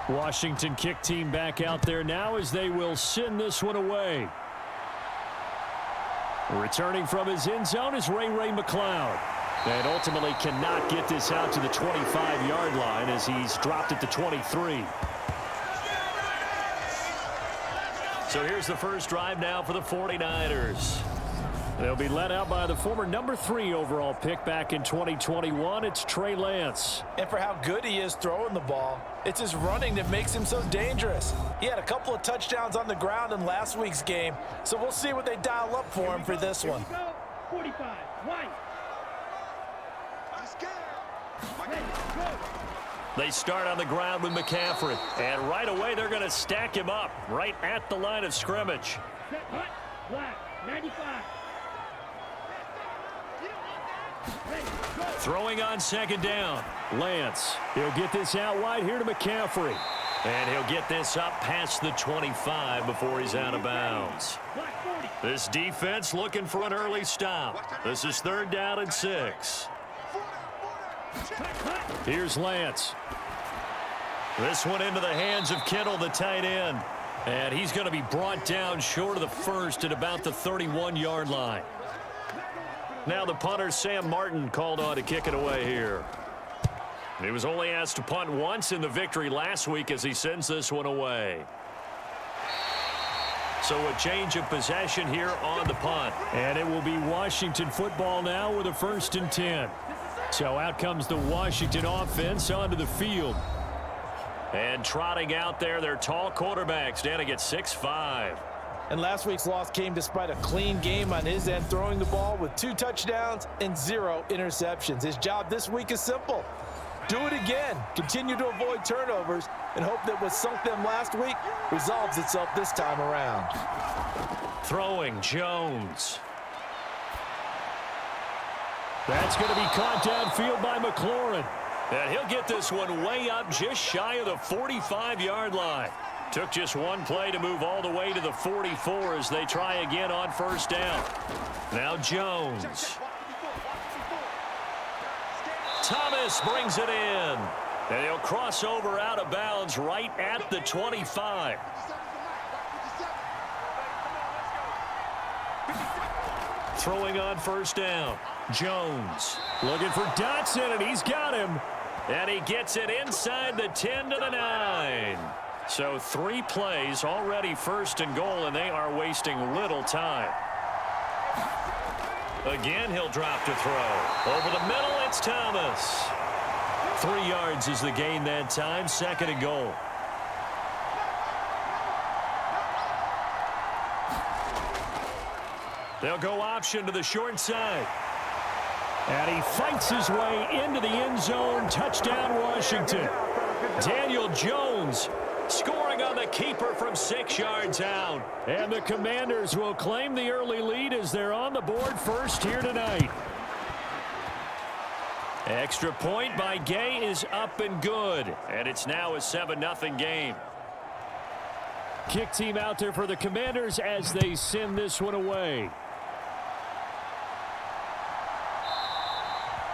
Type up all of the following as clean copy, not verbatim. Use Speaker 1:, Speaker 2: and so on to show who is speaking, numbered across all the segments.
Speaker 1: Washington kick team back out there now as they will send this one away. Returning from his end zone is Ray McCloud. And ultimately cannot get this out to the 25-yard line as he's dropped at the 23. So here's the first drive now for the 49ers. They'll be led out by the former number 3 overall pick back in 2021. It's Trey Lance.
Speaker 2: And for how good he is throwing the ball, it's his running that makes him so dangerous. He had a couple of touchdowns on the ground in last week's game, so we'll see what they dial up for him for this one.
Speaker 3: 45, white.
Speaker 1: They start on the ground with McCaffrey. And right away, they're going to stack him up right at the line of scrimmage.
Speaker 3: Set, hut, black, 95.
Speaker 1: Throwing on second down. Lance. He'll get this out wide here to McCaffrey. And he'll get this up past the 25 before he's out of bounds. This defense looking for an early stop. This is 3rd down and 6. Here's Lance. This one into the hands of Kittle, the tight end. And he's going to be brought down short of the first at about the 31-yard line. Now the punter, Sam Martin, called on to kick it away here. He was only asked to punt once in the victory last week as he sends this one away. So a change of possession here on the punt. And it will be Washington football now with a 1st and 10. So out comes the Washington offense onto the field. And trotting out there, their tall quarterback standing at 6'5".
Speaker 2: And last week's loss came despite a clean game on his end, throwing the ball with 2 touchdowns and 0 interceptions. His job this week is simple. Do it again. Continue to avoid turnovers and hope that what sunk them last week resolves itself this time around.
Speaker 1: Throwing Jones. That's going to be caught downfield by McLaurin. And he'll get this one way up just shy of the 45-yard line. Took just one play to move all the way to the 44 as they try again on 1st down. Now Jones. Thomas brings it in. And he'll cross over out of bounds right at the 25. Throwing on 1st down. Jones looking for Dotson, and he's got him. And he gets it inside the 10 to the 9. So 3 plays already 1st and goal, and they are wasting little time. Again, he'll drop to throw. Over the middle, it's Thomas. 3 yards is the gain that time, 2nd and goal. They'll go option to the short side. And he fights his way into the end zone. Touchdown, Washington. Daniel Jones scoring on the keeper from 6 yards out. And the Commanders will claim the early lead as they're on the board first here tonight. Extra point by Gay is up and good. And it's now a 7-0 game. Kick team out there for the Commanders as they send this one away.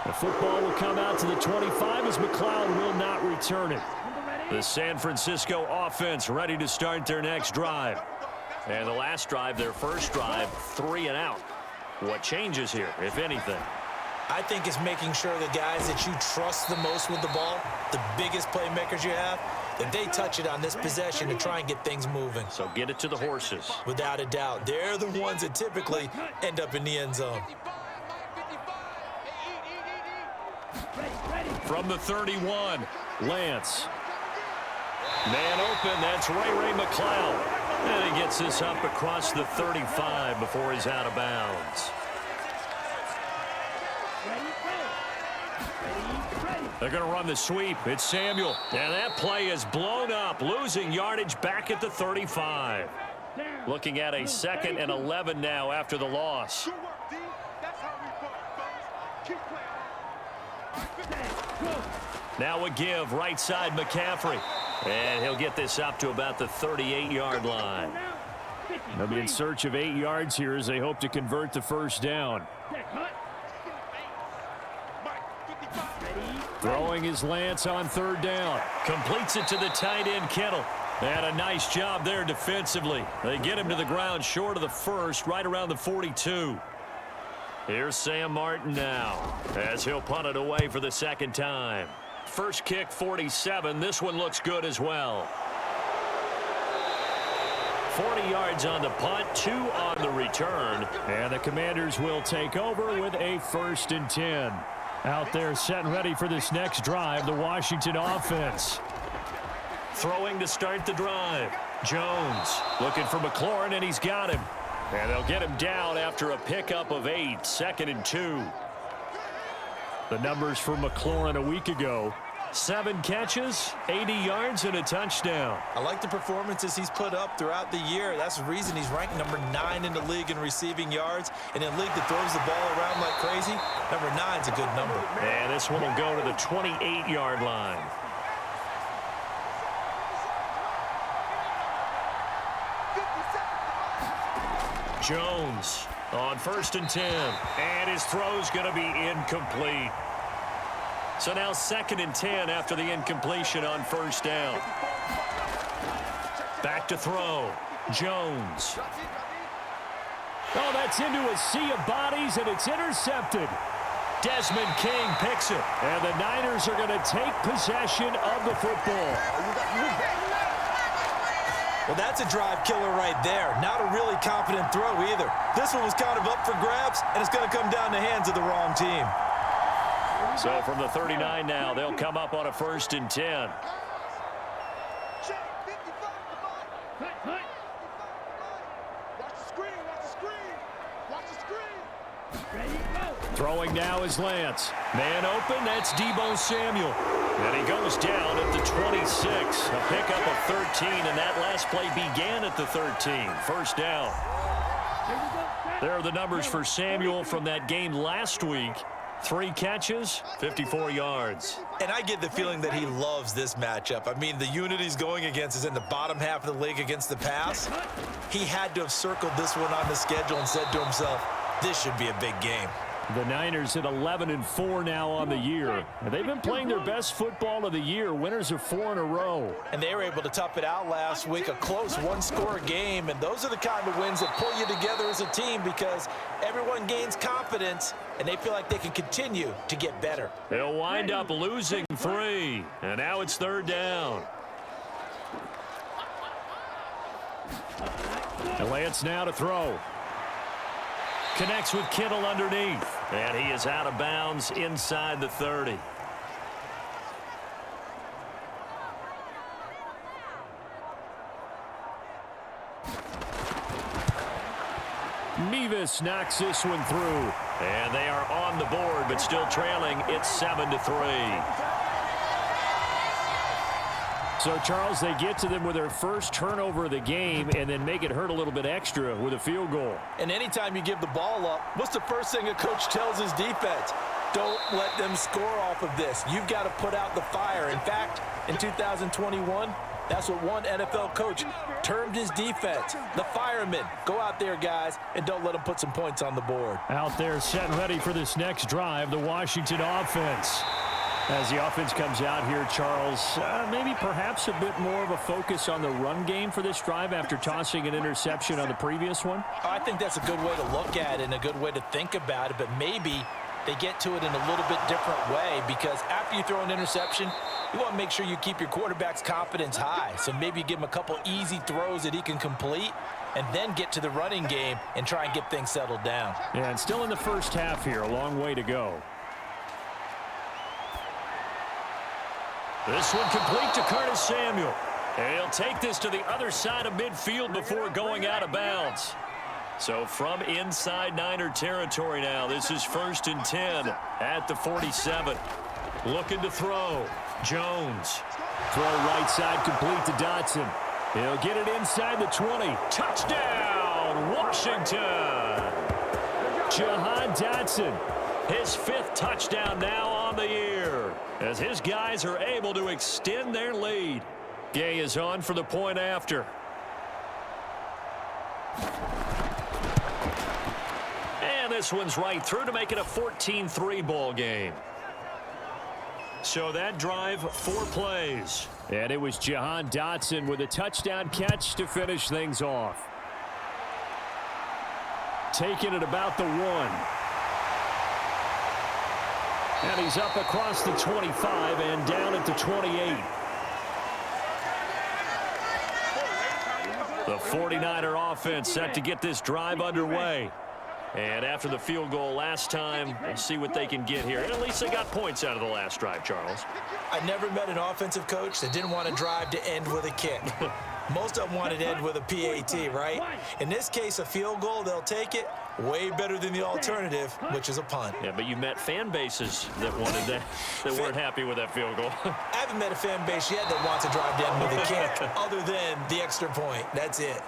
Speaker 1: The football will come out to the 25 as McCloud will not return it. The San Francisco offense ready to start their next drive. And the last drive, their first drive, 3 and out. What changes here, if anything?
Speaker 2: I think it's making sure the guys that you trust the most with the ball, the biggest playmakers you have, that they touch it on this possession to try and get things moving.
Speaker 1: So get it to the horses.
Speaker 2: Without a doubt. They're the ones that typically end up in the end zone.
Speaker 1: From the 31, Lance. Man open, that's Ray McCloud. And he gets this up across the 35 before he's out of bounds. They're going to run the sweep. It's Samuel. And that play is blown up, losing yardage back at the 35. Looking at a 2nd and 11 now after the loss. Now a give, right side McCaffrey. And he'll get this up to about the 38-yard line. They'll be in search of 8 yards here as they hope to convert the 1st down. Throwing his Lance on third down. Completes it to the tight end, Kittle. And a nice job there defensively. They get him to the ground short of the first, right around the 42. Here's Sam Martin now, as he'll punt it away for the second time. First kick, 47. This one looks good as well. 40 yards on the punt, 2 on the return. And the Commanders will take over with a 1st and 10. Out there set and ready for this next drive, the Washington offense. Throwing to start the drive. Jones looking for McLaurin, and he's got him. And they'll get him down after a pickup of 8, 2nd and 2. The numbers for McLaurin a week ago. 7 catches, 80 yards, and a touchdown.
Speaker 2: I like the performances he's put up throughout the year. That's the reason he's ranked number 9 in the league in receiving yards. And in a league that throws the ball around like crazy, number 9's a good number.
Speaker 1: And this one will go to the 28-yard line. Jones on 1st and 10. And his throw's going to be incomplete. So now 2nd and 10 after the incompletion on 1st down. Back to throw. Jones. Oh, that's into a sea of bodies, and it's intercepted. Desmond King picks it. And the Niners are going to take possession of the football.
Speaker 2: Well, that's a drive killer right there. Not a really confident throw either. This one was kind of up for grabs, and it's going to come down the hands of the wrong team.
Speaker 1: So from the 39 now, they'll come up on a 1st and 10. Throwing now is Lance. Man open, that's Deebo Samuel. And he goes down at the 26. A pickup of 13, and that last play began at the 13. 1st down. There are the numbers for Samuel from that game last week. 3 catches, 54 yards.
Speaker 2: And I get the feeling that he loves this matchup. I mean, the unit he's going against is in the bottom half of the league against the pass. He had to have circled this one on the schedule and said to himself, this should be a big game.
Speaker 1: The Niners at 11-4 now on the year. And they've been playing their best football of the year, winners of 4 in a row.
Speaker 2: And they were able to tough it out last week, a close one-score game. And those are the kind of wins that pull you together as a team because everyone gains confidence and they feel like they can continue to get better.
Speaker 1: They'll wind up losing 3. And now it's 3rd down. And Lance now to throw. Connects with Kittle underneath. And he is out of bounds inside the 30. Mevis knocks this one through. And they are on the board, but still trailing. It's 7-3. So, Charles, they get to them with their first turnover of the game and then make it hurt a little bit extra with a field goal.
Speaker 2: And anytime you give the ball up, what's the first thing a coach tells his defense? Don't let them score off of this. You've got to put out the fire. In fact, in 2021, that's what one NFL coach termed his defense. The firemen. Go out there, guys, and don't let them put some points on the board.
Speaker 1: Out there set and ready for this next drive, the Washington offense. As the offense comes out here, Charles, maybe perhaps a bit more of a focus on the run game for this drive after tossing an interception on the previous one?
Speaker 2: I think that's a good way to look at it and a good way to think about it, but maybe they get to it in a little bit different way because after you throw an interception, you want to make sure you keep your quarterback's confidence high. So maybe you give him a couple easy throws that he can complete and then get to the running game and try and get things settled down.
Speaker 1: Yeah, and still in the first half here, a long way to go. This one complete to Curtis Samuel. And he'll take this to the other side of midfield before going out of bounds. So from inside Niner territory now, this is 1st and 10 at the 47. Looking to throw. Jones. Throw right side complete to Dotson. He'll get it inside the 20. Touchdown, Washington. Jahan Dotson. His 5th touchdown now on the year as his guys are able to extend their lead. Gay is on for the point after. And this one's right through to make it a 14-3 ball game. So that drive, 4 plays.
Speaker 4: And it was Jahan Dotson with a touchdown catch to finish things off. Taking it about the 1. And he's up across the 25 and down at the 28.
Speaker 1: The 49er offense set to get this drive underway. And after the field goal last time, we'll see what they can get here. And at least they got points out of the last drive, Charles.
Speaker 2: I never met an offensive coach that didn't want to drive to end with a kick. Most of them wanted to end with a PAT, right? In this case, a field goal, they'll take it. Way better than the alternative, which is a punt.
Speaker 1: Yeah, but you met fan bases that wanted that, that weren't happy with that field goal.
Speaker 2: I haven't met a fan base yet that wants to drive to end with a kick, other than the extra point. That's it.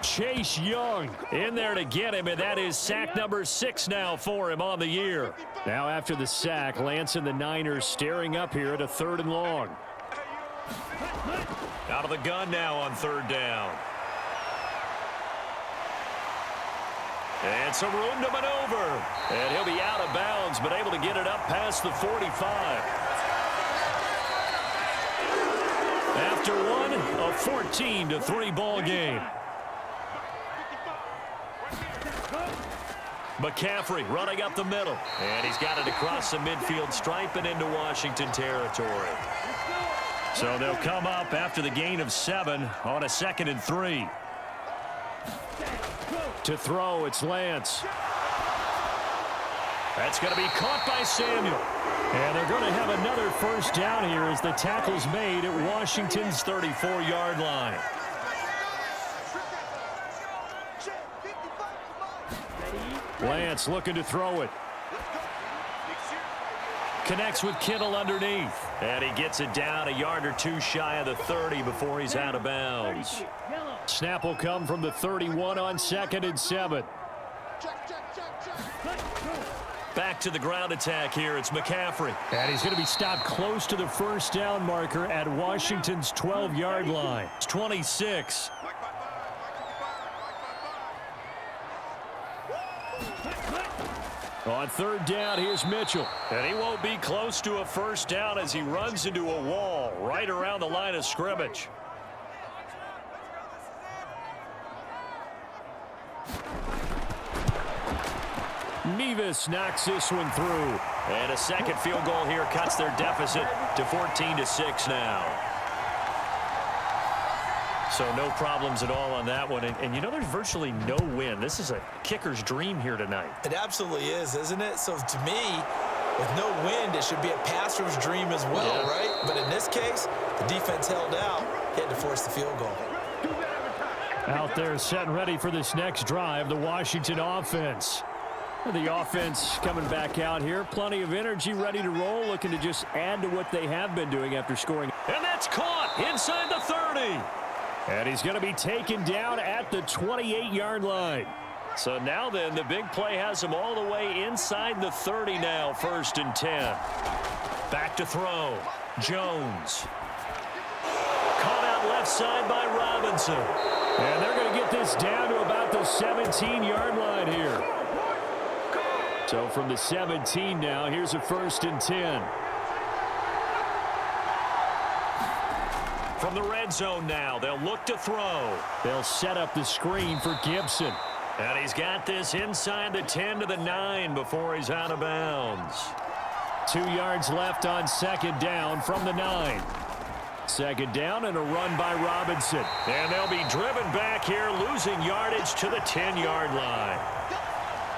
Speaker 1: Chase Young in there to get him, and that is sack number 6 now for him on the year.
Speaker 4: Now after the sack, Lance and the Niners staring up here at a 3rd and long.
Speaker 1: Out of the gun now on 3rd down. And some room to maneuver. And he'll be out of bounds, but able to get it up past the 45. After one, a 14-3 ball game. McCaffrey running up the middle. And he's got it across the midfield stripe and into Washington territory. So they'll come up after the gain of 7 on a 2nd and 3.
Speaker 4: To throw, it's Lance.
Speaker 1: That's going to be caught by Samuel.
Speaker 4: And they're going to have another 1st down here as the tackle's made at Washington's
Speaker 1: 34-yard line.
Speaker 4: Lance looking to throw it.
Speaker 1: Connects with Kittle underneath. And he gets it down a yard or 2 shy of the 30 before he's out of bounds.
Speaker 4: Snap will come from the 31 on 2nd and 7.
Speaker 1: Back to the ground attack here. It's McCaffrey.
Speaker 4: And he's going to be stopped close to the 1st down marker at Washington's 12-yard line.
Speaker 1: It's 26.
Speaker 4: On 3rd down, here's Mitchell.
Speaker 1: And he won't be close to a 1st down as he runs into a wall right around the line of scrimmage.
Speaker 4: Mevis knocks this one through.
Speaker 1: And a 2nd field goal here cuts their deficit to 14-6 now. So no problems at all on that one. And you know, there's virtually no wind. This is a kicker's dream here tonight.
Speaker 2: It absolutely is, isn't it? So to me, with no wind, it should be a passer's dream as well, right? But in this case, the defense held out. He had to force the field goal.
Speaker 4: Out there set and ready for this next drive, the Washington offense. The offense coming back out here. Plenty of energy, ready to roll, looking to just add to what they have been doing after scoring.
Speaker 1: And that's caught inside the 30.
Speaker 4: And he's going to be taken down at the 28-yard line.
Speaker 1: So now then, the big play has him all the way inside the 30 now, 1st and 10. Back to throw. Jones. Caught out left side by Robinson.
Speaker 4: And they're going to get this down to about the 17-yard line here. So from the 17 now, here's a 1st and 10.
Speaker 1: From the red zone now, they'll look to throw.
Speaker 4: They'll set up the screen for Gibson.
Speaker 1: And he's got this inside the 10 to the 9 before he's out of bounds.
Speaker 4: 2 yards left on 2nd down from the 9. 2nd down and a run by Robinson.
Speaker 1: And they'll be driven back here, losing yardage to the 10-yard line.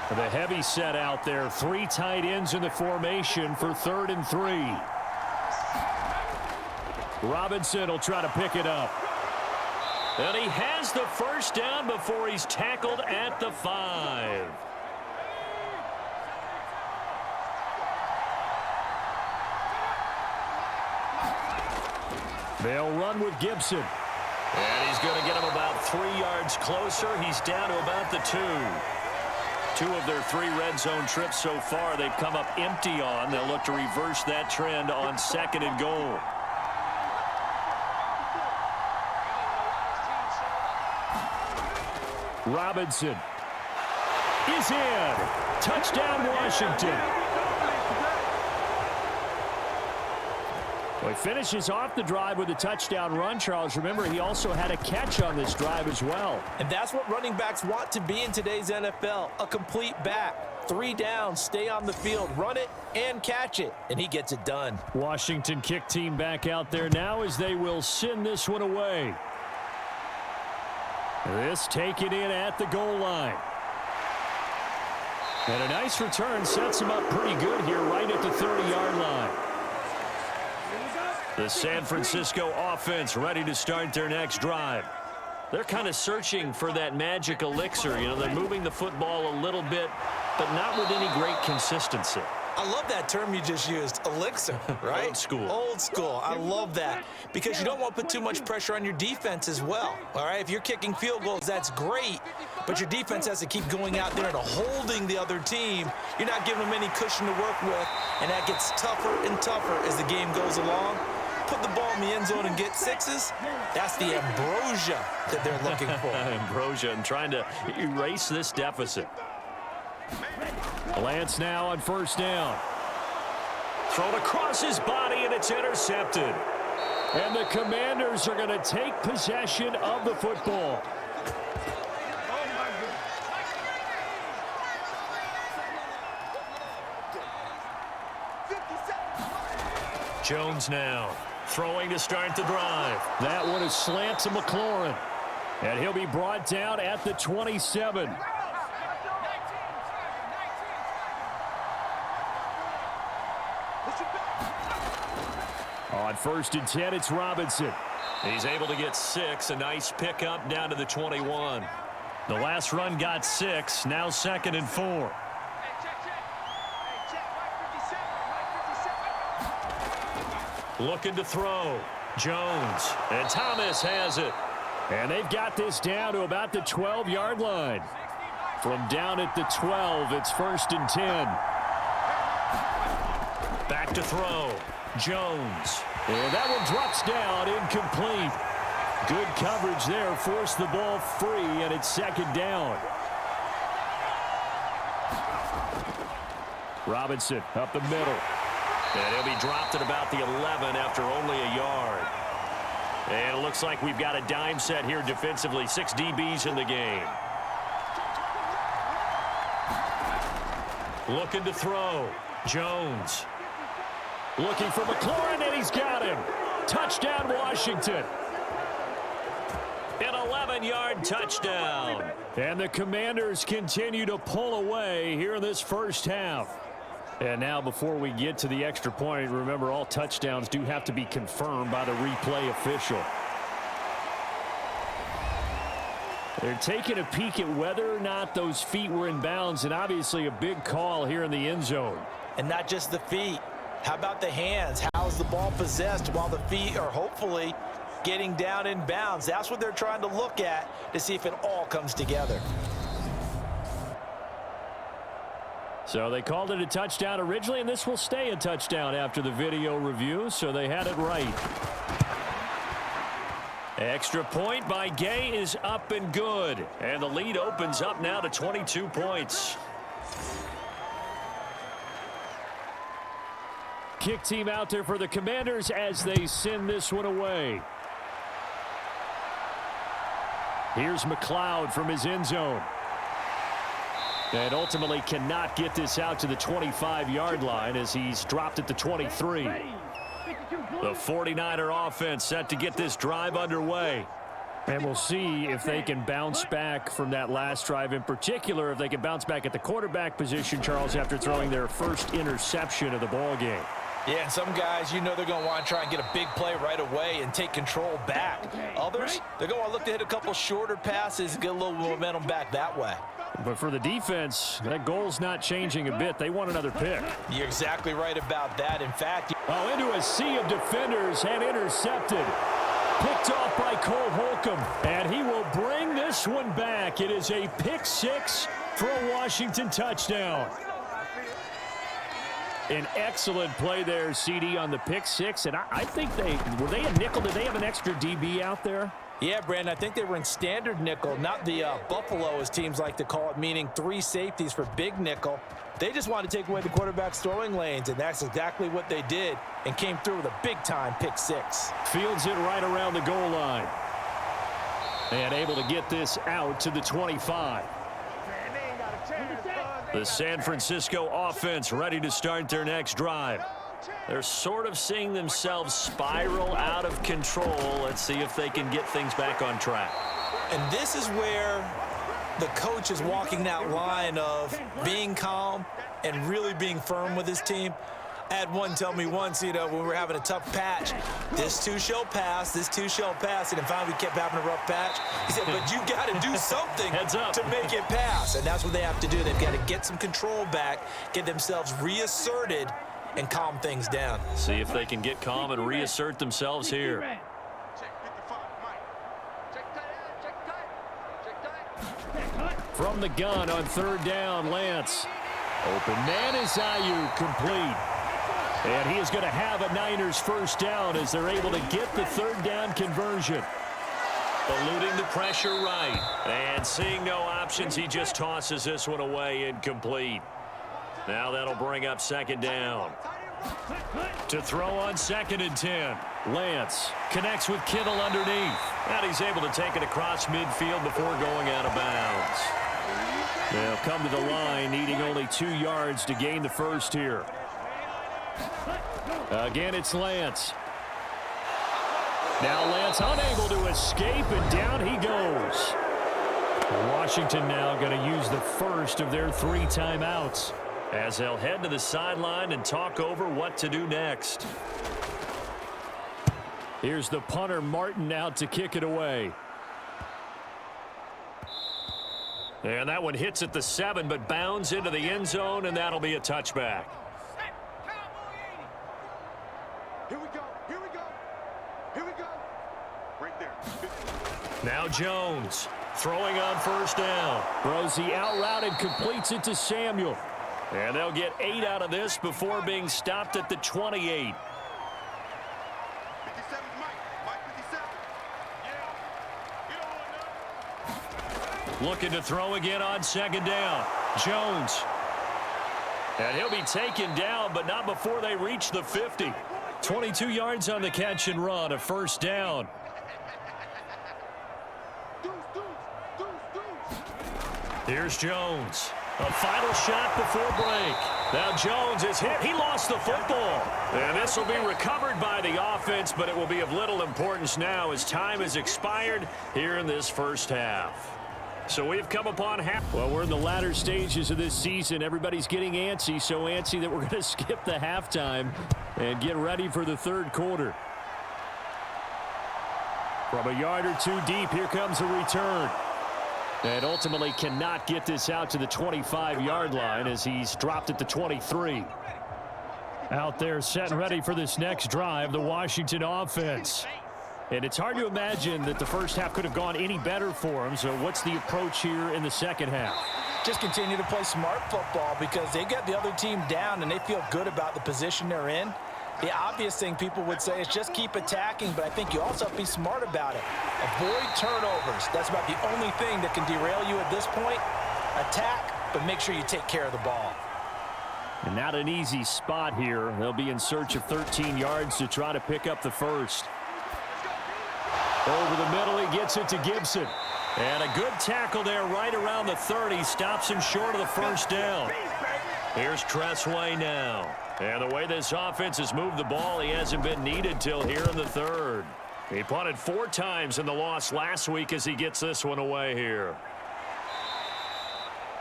Speaker 4: The heavy set out there. 3 tight ends in the formation for 3rd and 3. Robinson will try to pick it up.
Speaker 1: And he has the 1st down before he's tackled at the 5.
Speaker 4: They'll run with Gibson.
Speaker 1: And he's going to get him about 3 yards closer. He's down to about the 2. 2 of their 3 red zone trips so far they've come up empty on. They'll look to reverse that trend on 2nd and goal.
Speaker 4: Robinson is in. Touchdown, Washington. He finishes off the drive with a touchdown run, Charles. Remember, he also had a catch on this drive as well.
Speaker 2: And that's what running backs want to be in today's NFL, a complete back. 3 downs, stay on the field, run it, and catch it, and he gets it done.
Speaker 4: Washington kick team back out there now as they will send this one away. This taken in at the goal line. And a nice return sets him up pretty good here right at the 30-yard line. The San Francisco offense ready to start their next drive. They're kind of searching for that magic elixir. You know, they're moving the football a little bit, but not with any great consistency.
Speaker 2: I love that term you just used, elixir, right?
Speaker 1: Old school.
Speaker 2: Old school. I love that because you don't want to put too much pressure on your defense as well, all right? If you're kicking field goals, that's great, but your defense has to keep going out there and holding the other team. You're not giving them any cushion to work with, and that gets tougher and tougher as the game goes along. Put the ball in the end zone and get 6s. That's the ambrosia that they're looking for.
Speaker 1: Ambrosia and trying to erase this deficit.
Speaker 4: Lance now on first down.
Speaker 1: Thrown across his body, and it's intercepted.
Speaker 4: And the Commanders are going to take possession of the football.
Speaker 1: Jones now throwing to start the drive.
Speaker 4: That one is slant to McLaurin. And he'll be brought down at the 27. On first and 10, it's Robinson.
Speaker 1: He's able to get 6. A nice pickup down to the 21.
Speaker 4: The last run got 6. Now 2nd and 4.
Speaker 1: Looking to throw. Jones. And Thomas has it.
Speaker 4: And they've got this down to about the 12-yard line. From down at the 12, it's 1st and 10.
Speaker 1: Back to throw. Jones.
Speaker 4: And that one drops down, incomplete. Good coverage there, forced the ball free, and it's 2nd down. Robinson up the middle.
Speaker 1: And he'll be dropped at about the 11 after only a yard. And it looks like we've got a dime set here defensively. 6 DBs in the game. Looking to throw. Jones.
Speaker 4: Looking for McLaurin, and he's got him. Touchdown, Washington.
Speaker 1: An 11-yard touchdown.
Speaker 4: And the Commanders continue to pull away here in this first half. And now before we get to the extra point, remember all touchdowns do have to be confirmed by the replay official. They're taking a peek at whether or not those feet were in bounds, and obviously a big call here in the end zone.
Speaker 2: And not just the feet. How about the hands? How's the ball possessed while the feet are hopefully getting down in bounds? That's what they're trying to look at to see if it all comes together.
Speaker 4: So they called it a touchdown originally, and this will stay a touchdown after the video review, so they had it right.
Speaker 1: Extra point by Gay is up and good. And the lead opens up now to 22 points.
Speaker 4: Kick team out there for the Commanders as they send this one away. Here's McLeod from his end zone. And ultimately cannot get this out to the 25-yard line as he's dropped at the 23.
Speaker 1: The 49er offense set to get this drive underway.
Speaker 4: And we'll see if they can bounce back from that last drive, in particular if they can bounce back at the quarterback position, Charles, after throwing their first interception of the ball game.
Speaker 2: Yeah, and some guys, you know they're going to want to try and get a big play right away and take control back. Others, they're going to want to look to hit a couple shorter passes, get a little momentum back that way.
Speaker 4: But for the defense, that goal's not changing a bit. They want another pick.
Speaker 2: You're exactly right about that. In fact,
Speaker 4: into a sea of defenders and intercepted. Picked off by Cole Holcomb, and he will bring this one back. It is a pick 6 for a Washington touchdown. An excellent play there, CD, on the pick 6. And I think were they a nickel? Did they have an extra DB out there?
Speaker 2: Yeah, Brandon, I think they were in standard nickel, not the Buffalo, as teams like to call it, meaning 3 safeties for big nickel. They just wanted to take away the quarterback's throwing lanes, and that's exactly what they did and came through with a big-time pick six.
Speaker 4: Fields it right around the goal line. And able to get this out to the 25. The San Francisco offense ready to start their next drive. They're sort of seeing themselves spiral out of control. Let's see if they can get things back on track.
Speaker 2: And this is where the coach is walking that line of being calm and really being firm with his team. I had one tell me once, when we were having a tough patch, this too shall pass, this too shall pass. And then finally we kept having a rough patch. He said, but you got to do something to make it pass. And that's what they have to do. They've got to get some control back, get themselves reasserted, and calm things down.
Speaker 1: See if they can get calm and reassert themselves here.
Speaker 4: From the gun on third down, Lance. Open man is Ayuk, complete. And he is going to have a Niners first down as they're able to get the third down conversion.
Speaker 1: Eluding the pressure right. And seeing no options, he just tosses this one away, incomplete. Now that'll bring up second down. To throw on 2nd and 10. Lance connects with Kittle underneath. And he's able to take it across midfield before going out of bounds. They'll come to the line, needing only 2 yards to gain the first here.
Speaker 4: Again, it's Lance. Now Lance unable to escape, and down he goes. Washington now going to use the first of their 3 timeouts,
Speaker 1: as they'll head to the sideline and talk over what to do next.
Speaker 4: Here's the punter, Martin, out to kick it away.
Speaker 1: And that one hits at the 7, but bounds into the end zone, and that'll be a touchback.
Speaker 5: Here we go. Here we go. Here we go. Right there.
Speaker 1: Now Jones throwing on first down.
Speaker 4: Throws the out route and completes it to Samuel.
Speaker 1: And they'll get 8 out of this before being stopped at the 28.
Speaker 5: 57, Mike 57. Yeah. You don't want
Speaker 1: Looking to throw again on 2nd down. Jones. And he'll be taken down, but not before they reach the 50. 22 yards on the catch and run, a first down. Here's Jones. A final shot before break. Now Jones is hit. He lost the football. And this will be recovered by the offense, but it will be of little importance now as time has expired here in this first half. So we've come upon half.
Speaker 4: Well, we're in the latter stages of this season. Everybody's getting antsy, so antsy that we're going to skip the halftime and get ready for the third quarter. From a yard or 2 deep, here comes a return. And ultimately cannot get this out to the 25-yard line as he's dropped at the 23. Out there set and ready for this next drive, the Washington offense. And it's hard to imagine that the first half could have gone any better for them. So what's the approach here in the second half?
Speaker 2: Just continue to play smart football because they got the other team down and they feel good about the position they're in. The obvious thing people would say is just keep attacking, but I think you also have to be smart about it. Avoid turnovers. That's about the only thing that can derail you at this point. Attack, but make sure you take care of the ball.
Speaker 4: And not an easy spot here. They'll be in search of 13 yards to try to pick up the first.
Speaker 1: Over the middle, he gets it to Gibson. And a good tackle there right around the 30. Stops him short of the first down. Here's Tressway now. And the way this offense has moved the ball, he hasn't been needed till here in the third. He punted 4 times in the loss last week as he gets this one away here.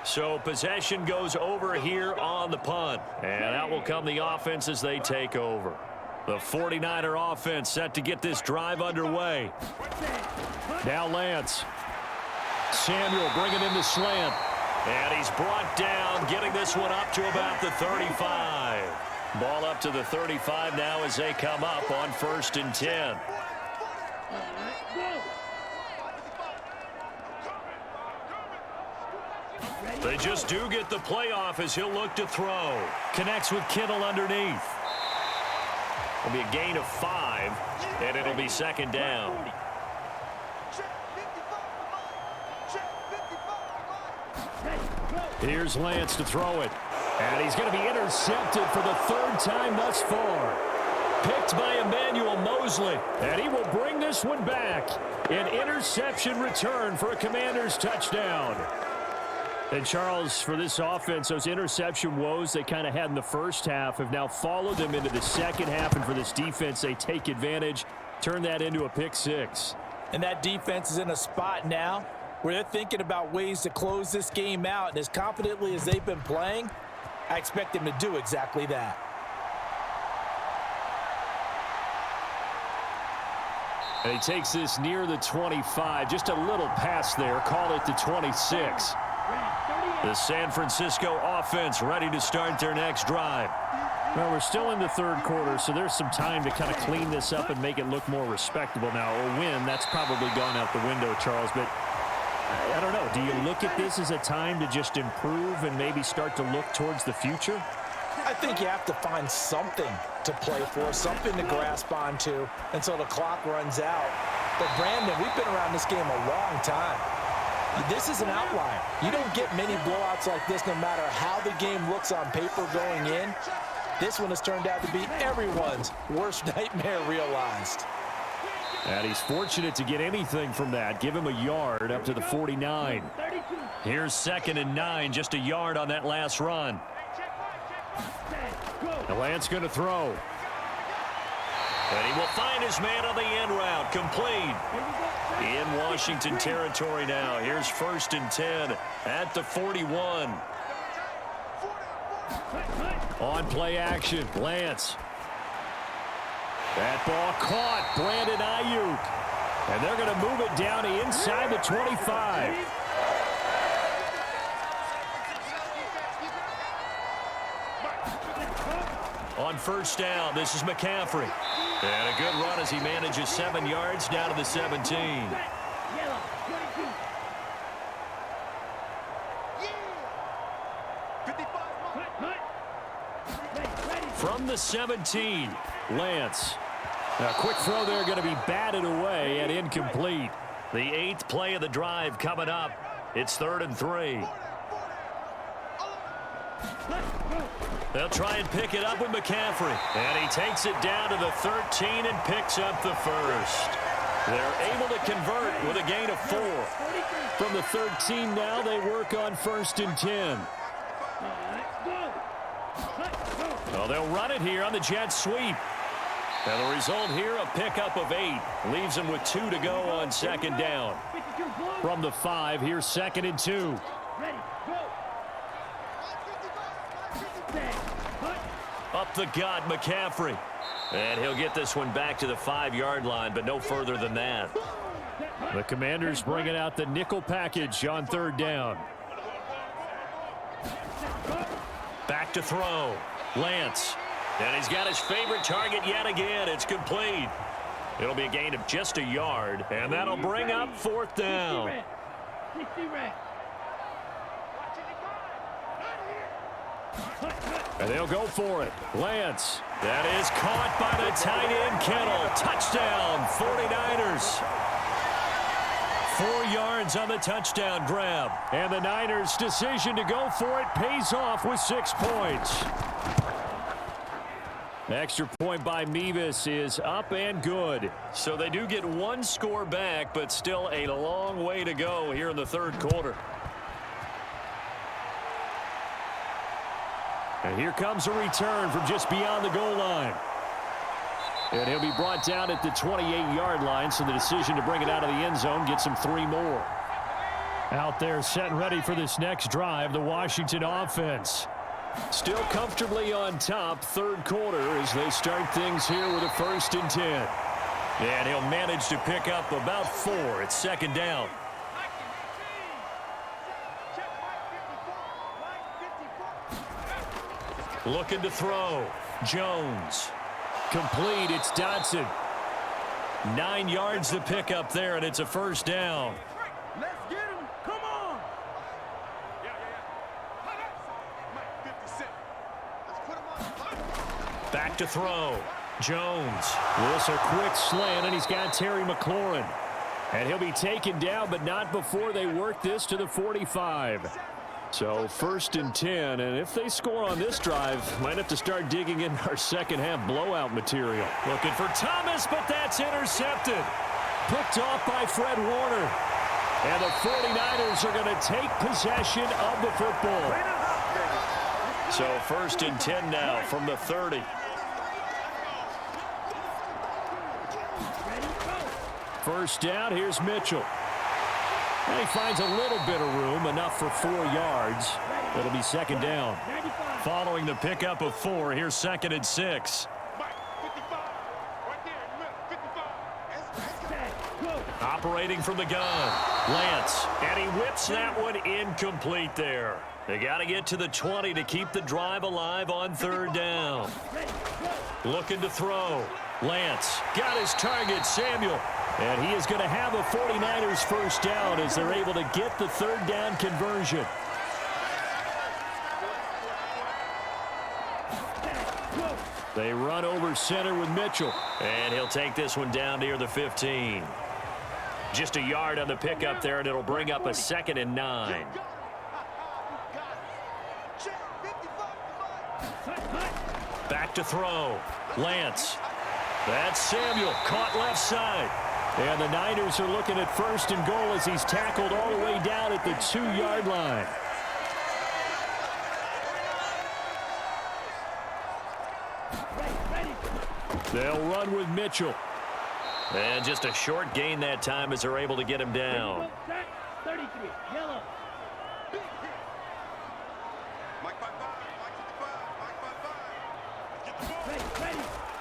Speaker 1: So possession goes over here on the punt. And out will come the offense as they take over. The 49er offense set to get this drive underway.
Speaker 4: Now Lance. Samuel bringing in the slant.
Speaker 1: And he's brought down, getting this one up to about the 35. Ball up to the 35 now as they come up on 1st and 10. They just do get the playoff as he'll look to throw. Connects with Kittle underneath. It'll be a gain of 5, and it'll be 2nd down.
Speaker 4: Here's Lance to throw it. And he's going to be intercepted for the third time thus far. Picked by Emmanuel Mosley. And he will bring this one back. An interception return for a Commanders touchdown. And Charles, for this offense, those interception woes they kind of had in the first half have now followed them into the second half. And for this defense, they take advantage, turn that into a pick six.
Speaker 2: And that defense is in a spot now where they're thinking about ways to close this game out. And as confidently as they've been playing, I expect them to do exactly that.
Speaker 4: And he takes this near the 25. Just a little pass there. Call it the 26.
Speaker 1: The San Francisco offense ready to start their next drive.
Speaker 4: Well, we're still in the third quarter, so there's some time to kind of clean this up and make it look more respectable. Now, a win, that's probably gone out the window, Charles. But I don't know. Do you look at this as a time to just improve and maybe start to look towards the future?
Speaker 2: I think you have to find something to play for, something to grasp onto until the clock runs out. But, Brandon, we've been around this game a long time. This is an outlier. You don't get many blowouts like this no matter how the game looks on paper going in. This one has turned out to be everyone's worst nightmare realized.
Speaker 4: And he's fortunate to get anything from that. Give him a yard up to the 49.
Speaker 1: Here's 2nd and 9, just a yard on that last run.
Speaker 4: The Lance going to throw.
Speaker 1: And he will find his man on the end route, complete. In Washington territory now. Here's 1st and 10 at the 41.
Speaker 4: On play action, Lance. That ball caught, Brandon Ayuk. And they're going to move it down to inside the 25.
Speaker 1: On 1st down, this is McCaffrey. And a good run as he manages 7 yards down to the 17. From the 17, Lance.
Speaker 4: A quick throw there going to be batted away and incomplete.
Speaker 1: The 8th play of the drive coming up. It's 3rd and 3. They'll try and pick it up with McCaffrey. And he takes it down to the 13 and picks up the first. They're able to convert with a gain of 4.
Speaker 4: From the 13 now, they work on 1st and 10.
Speaker 1: Well, they'll run it here on the jet sweep. And the result here, a pickup of 8. Leaves them with 2 to go on 2nd down.
Speaker 4: From the 5, here's 2nd and 2.
Speaker 1: Up the gut, McCaffrey. And he'll get this one back to the 5-yard line, but no further than that.
Speaker 4: The Commanders bringing out the nickel package on 3rd down.
Speaker 1: Back to throw. Lance. And he's got his favorite target yet again. It's complete. It'll be a gain of just a yard, and that'll bring up 4th down.
Speaker 4: And they'll go for it. Lance.
Speaker 1: That is caught by the tight end, Kittle. Touchdown, 49ers. 4 yards on the touchdown grab.
Speaker 4: And the Niners' decision to go for it pays off with 6 points. Extra point by Mevis is up and good.
Speaker 1: So they do get 1 score back, but still a long way to go here in the 3rd quarter.
Speaker 4: And here comes a return from just beyond the goal line. And he'll be brought down at the 28-yard line, so the decision to bring it out of the end zone gets him 3 more. Out there set and ready for this next drive, the Washington offense.
Speaker 1: Still comfortably on top, 3rd quarter as they start things here with a 1st and 10. And he'll manage to pick up about 4 at 2nd down. Looking to throw. Jones. Complete. It's Dotson. 9 yards to pick up there, and it's a 1st down.
Speaker 5: Let's get him. Come on.
Speaker 1: Back to throw. Jones.
Speaker 4: This a quick slant, and he's got Terry McLaurin. And he'll be taken down, but not before they work this to the 45. So 1st and 10, and if they score on this drive, might have to start digging in our second half blowout material.
Speaker 1: Looking for Thomas, but that's intercepted. Picked off by Fred Warner. And the 49ers are going to take possession of the football. So 1st and 10 now from the 30.
Speaker 4: First down, here's Mitchell. And he finds a little bit of room, enough for 4 yards. It'll be 2nd down.
Speaker 1: Following the pickup of 4, here's 2nd and 6. Operating from the gun, Lance, and he whips that one incomplete there. They got to get to the 20 to keep the drive alive on 3rd down. Looking to throw. Lance got his target, Samuel. And he is going to have a 49ers first down as they're able to get the 3rd down conversion. They run over center with Mitchell. And he'll take this one down near the 15. Just a yard on the pickup there, and it'll bring up a 2nd and 9. Back to throw. Lance. That's Samuel, caught left side.
Speaker 4: And the Niners are looking at 1st and goal as he's tackled all the way down at the 2-yard line. They'll run with Mitchell.
Speaker 1: And just a short gain that time as they're able to get him down.
Speaker 3: 33, yellow.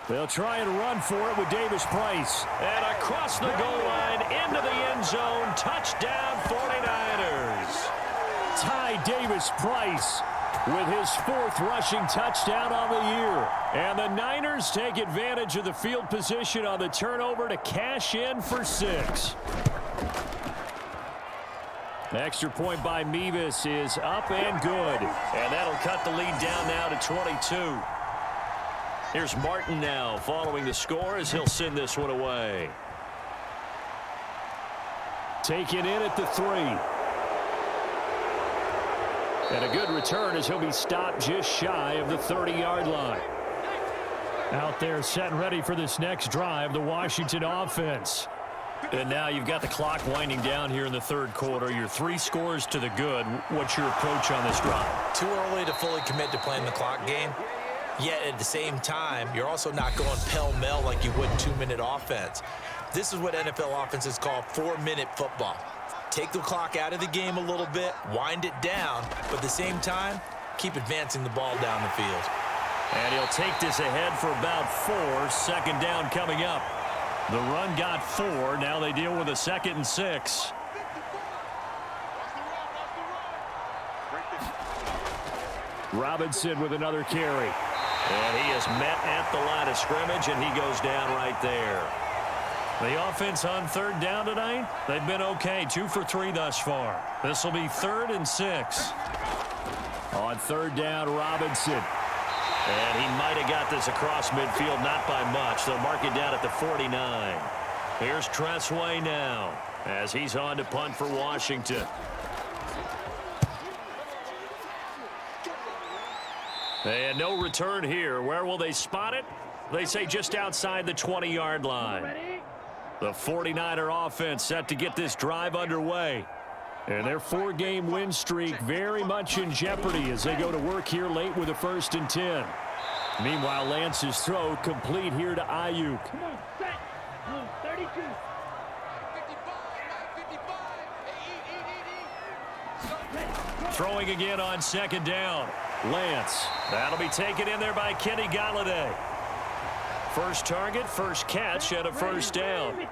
Speaker 4: They'll try and run for it with Davis Price.
Speaker 1: And across the goal line into the end zone. Touchdown 49ers.
Speaker 4: Ty Davis Price with his 4th rushing touchdown on the year. And the Niners take advantage of the field position on the turnover to cash in for 6. Extra point by Mevis is up and good.
Speaker 1: And that'll cut the lead down now to 22. Here's Martin now following the score as he'll send this one away.
Speaker 4: Taken in at the 3. And a good return as he'll be stopped just shy of the 30-yard line. Out there set and ready for this next drive, the Washington offense.
Speaker 1: And now you've got the clock winding down here in the 3rd quarter. Your 3 scores to the good. What's your approach on this drive?
Speaker 2: Too early to fully commit to playing the clock game. Yet at the same time, you're also not going pell-mell like you would 2-minute offense. This is what NFL offenses call 4-minute football. Take the clock out of the game a little bit, wind it down, but at the same time, keep advancing the ball down the field.
Speaker 1: And he'll take this ahead for about 4. 2nd down coming up. The run got 4. Now they deal with a 2nd and 6.
Speaker 4: Robinson with another carry.
Speaker 1: And he is met at the line of scrimmage, and he goes down right there. The offense on 3rd down tonight, they've been okay. 2 for 3 thus far. This will be 3rd and 6.
Speaker 4: On 3rd down, Robinson.
Speaker 1: And he might have got this across midfield, not by much. They'll mark it down at the 49. Here's Tressway now as he's on to punt for Washington. And no return here. Where will they spot it? They say just outside the 20-yard line. The 49er offense set to get this drive underway. And their 4-game win streak very much in jeopardy as they go to work here late with a 1st and 10. Meanwhile, Lance's throw complete here to Ayuk.
Speaker 3: Come on, set. 32.
Speaker 1: Throwing again on 2nd down. Lance. That'll be taken in there by Kenny Galladay. First target, first catch, and a 1st down.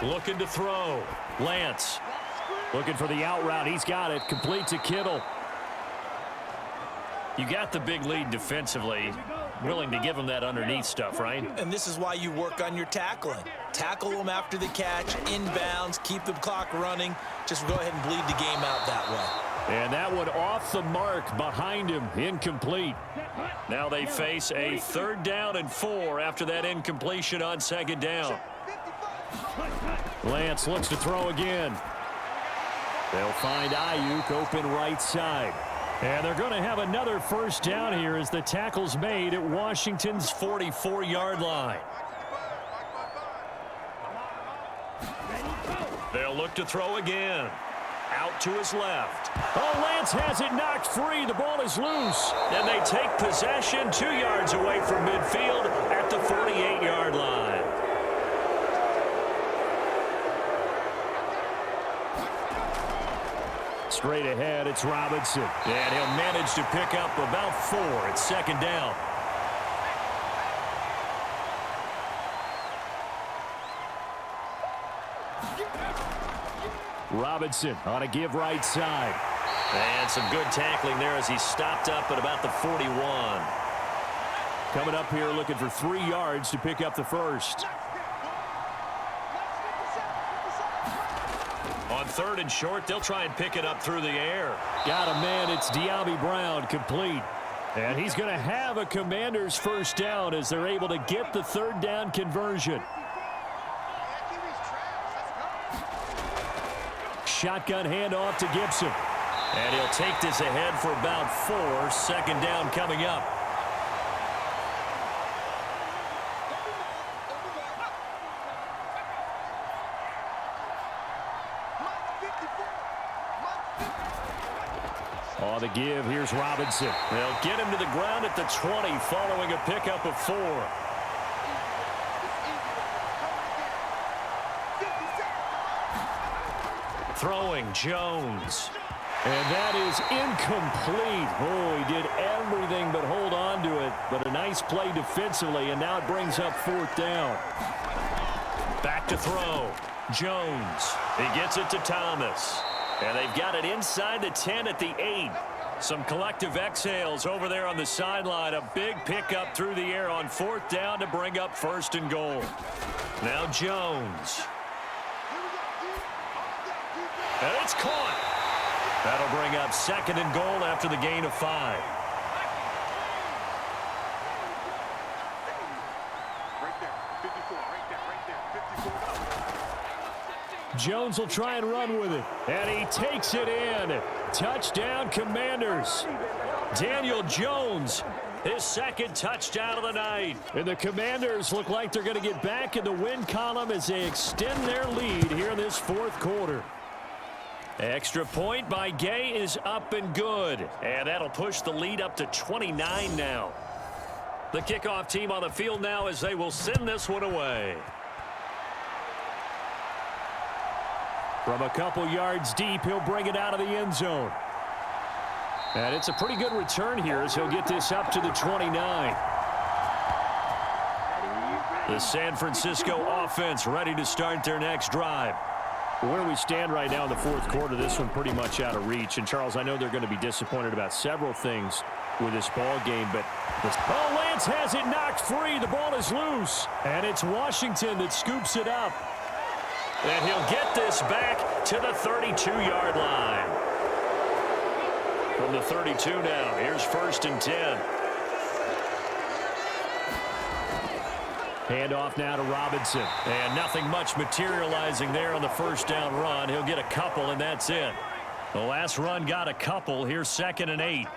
Speaker 1: Looking to throw. Lance.
Speaker 4: Looking for the out route. He's got it. Complete to Kittle.
Speaker 1: You got the big lead defensively. Willing to give them that underneath stuff, right?
Speaker 2: And this is why you work on your tackling. Tackle them after the catch, inbounds, keep the clock running. Just go ahead and bleed the game out that way.
Speaker 4: And that one off the mark behind him. Incomplete.
Speaker 1: Now they face a 3rd down and 4 after that incompletion on 2nd down.
Speaker 4: Lance looks to throw again. They'll find Ayuk open right side. And they're going to have another first down here as the tackle's made at Washington's 44-yard line.
Speaker 1: They'll look to throw again. Out to his left.
Speaker 4: Oh, Lance has it knocked free. The ball is loose.
Speaker 1: And they take possession 2 yards away from midfield at the 48-yard line.
Speaker 4: Straight ahead, it's Robinson.
Speaker 1: And he'll manage to pick up about 4 at second down.
Speaker 4: Robinson on a give right side.
Speaker 1: And some good tackling there as he stopped up at about the 41.
Speaker 4: Coming up here looking for 3 yards to pick up the first.
Speaker 1: On 3rd and short, they'll try and pick it up through the air.
Speaker 4: Got a man. It's De'Ami Brown complete. And he's going to have a Commanders first down as they're able to get the 3rd down conversion. Shotgun handoff to Gibson.
Speaker 1: And he'll take this ahead for about 4. Second down coming up.
Speaker 4: On the give, here's Robinson.
Speaker 1: They'll get him to the ground at the 20 following a pickup of 4. Throwing Jones.
Speaker 4: And that is incomplete. Oh, he did everything but hold on to it. But a nice play defensively, and now it brings up 4th down.
Speaker 1: Back to throw. Jones. He gets it to Thomas. And they've got it inside the 10 at the 8. Some collective exhales over there on the sideline. A big pickup through the air on 4th down to bring up 1st and goal. Now Jones. And it's caught. That'll bring up 2nd and goal after the gain of 5.
Speaker 4: Jones will try and run with it. And he takes it in. Touchdown, Commanders.
Speaker 1: Daniel Jones, his 2nd touchdown of the night.
Speaker 4: And the Commanders look like they're going to get back in the win column as they extend their lead here in this 4th quarter.
Speaker 1: Extra point by Gay is up and good. And that'll push the lead up to 29 now. The kickoff team on the field now as they will send this one away.
Speaker 4: From a couple yards deep, he'll bring it out of the end zone. And it's a pretty good return here as he'll get this up to the 29.
Speaker 1: The San Francisco offense ready to start their next drive.
Speaker 4: Where we stand right now in the 4th quarter, this one pretty much out of reach. And, Charles, I know they're going to be disappointed about several things with this ball game, but oh, Lance has it knocked free. The ball is loose. And it's Washington that scoops it up.
Speaker 1: And he'll get this back to the 32-yard line. From the 32 now, here's 1st and 10.
Speaker 4: Handoff now to Robinson.
Speaker 1: And nothing much materializing there on the 1st down run. He'll get a couple, and that's it. The last run got a couple. Here's 2nd and 8.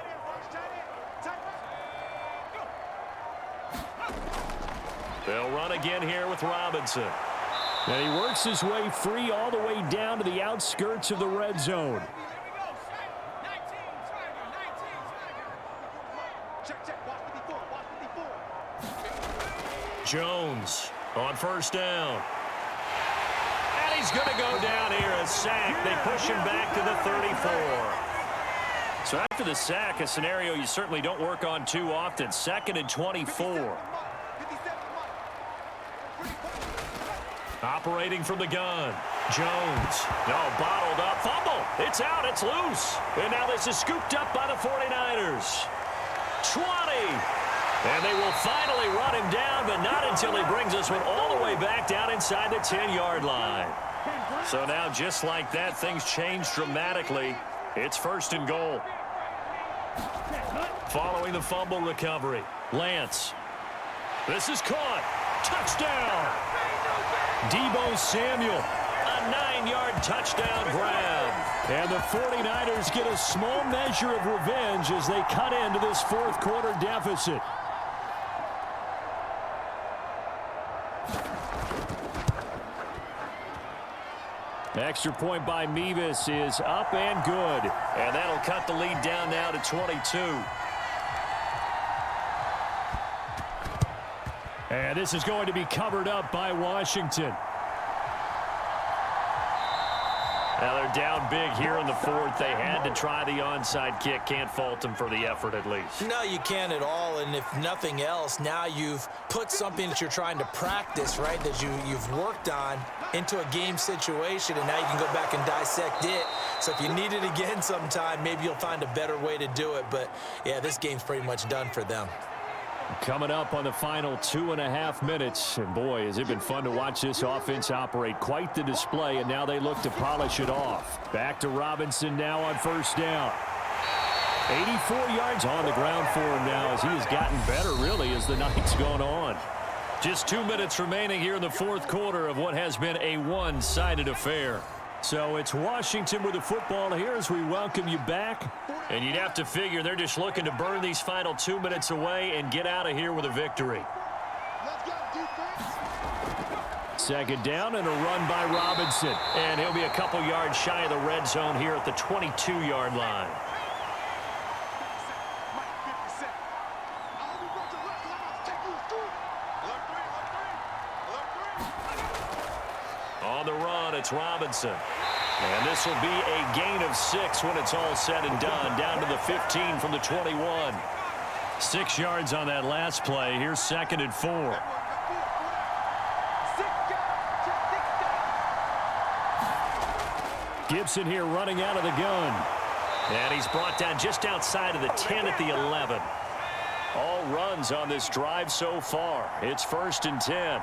Speaker 1: They'll run again here with Robinson.
Speaker 4: And he works his way free all the way down to the outskirts of the red zone.
Speaker 1: Jones on 1st down. And he's going to go down here, a sack. They push him back to the 34. So after the sack, a scenario you certainly don't work on too often. 2nd and 24. Operating from the gun. Jones. No, bottled up. Fumble. It's out. It's loose. And now this is scooped up by the 49ers. 20. And they will finally run him down, but not until he brings this one all the way back down inside the 10-yard line. So now, just like that, things change dramatically. It's 1st and goal. Following the fumble recovery, Lance. This is caught. Touchdown. Deebo Samuel. 9-yard touchdown grab.
Speaker 4: And the 49ers get a small measure of revenge as they cut into this fourth quarter deficit. Extra point by Mevis is up and good.
Speaker 1: And that'll cut the lead down now to 22.
Speaker 4: And this is going to be covered up by Washington.
Speaker 1: Now they're down big here in the fourth. They had to try the onside kick. Can't fault them for the effort at least.
Speaker 2: No, you can't at all. And if nothing else, now you've put something that you're trying to practice, right, that you've worked on into a game situation, and now you can go back and dissect it. So if you need it again sometime, maybe you'll find a better way to do it. But, yeah, this game's pretty much done for them.
Speaker 4: Coming up on the final 2.5 minutes. And, boy, has it been fun to watch this offense operate. Quite the display, and now they look to polish it off. Back to Robinson now on first down. 84 yards on the ground for him now as he has gotten better, really, as the night's gone on.
Speaker 1: Just 2 minutes remaining here in the fourth quarter of what has been a one-sided affair.
Speaker 4: So it's Washington with the football here as we welcome you back.
Speaker 1: And you'd have to figure they're just looking to burn these final 2 minutes away and get out of here with a victory.
Speaker 4: Second down and a run by Robinson.
Speaker 1: And he'll be a couple yards shy of the red zone here at the 22-yard line. On the run, it's Robinson. And this will be a gain of 6 when it's all said and done. Down to the 15 from the 21.
Speaker 4: 6 yards on that last play. Here's 2nd and 4. Gibson here running out of the gun.
Speaker 1: And he's brought down just outside of the 10 at the 11. All runs on this drive so far. It's 1st and 10.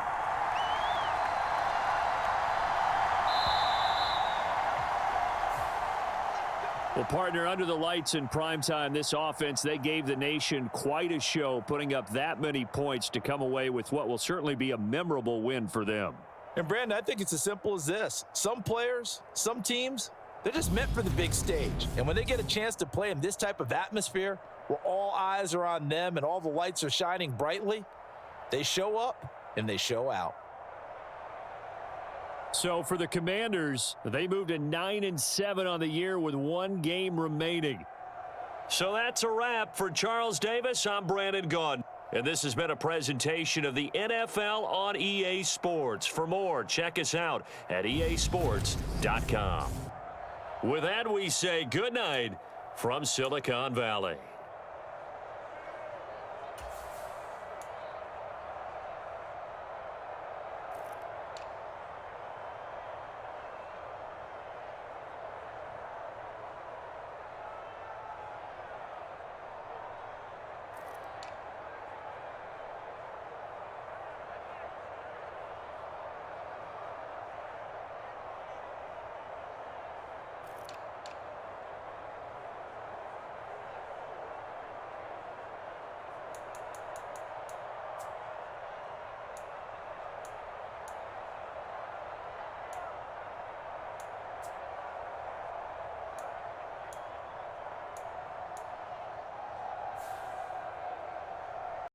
Speaker 4: Well, partner, under the lights in primetime, this offense, they gave the nation quite a show, putting up that many points to come away with what will certainly be a memorable win for them.
Speaker 2: And, Brandon, I think it's as simple as this. Some players, some teams, they're just meant for the big stage. And when they get a chance to play in this type of atmosphere where all eyes are on them and all the lights are shining brightly, they show up and they show out.
Speaker 4: So for the Commanders, they moved to 9-7 on the year with 1 game remaining.
Speaker 1: So that's a wrap for Charles Davis. I'm Brandon Gaudin. And this has been a presentation of the NFL on EA Sports. For more, check us out at easports.com. With that, we say good night from Silicon Valley.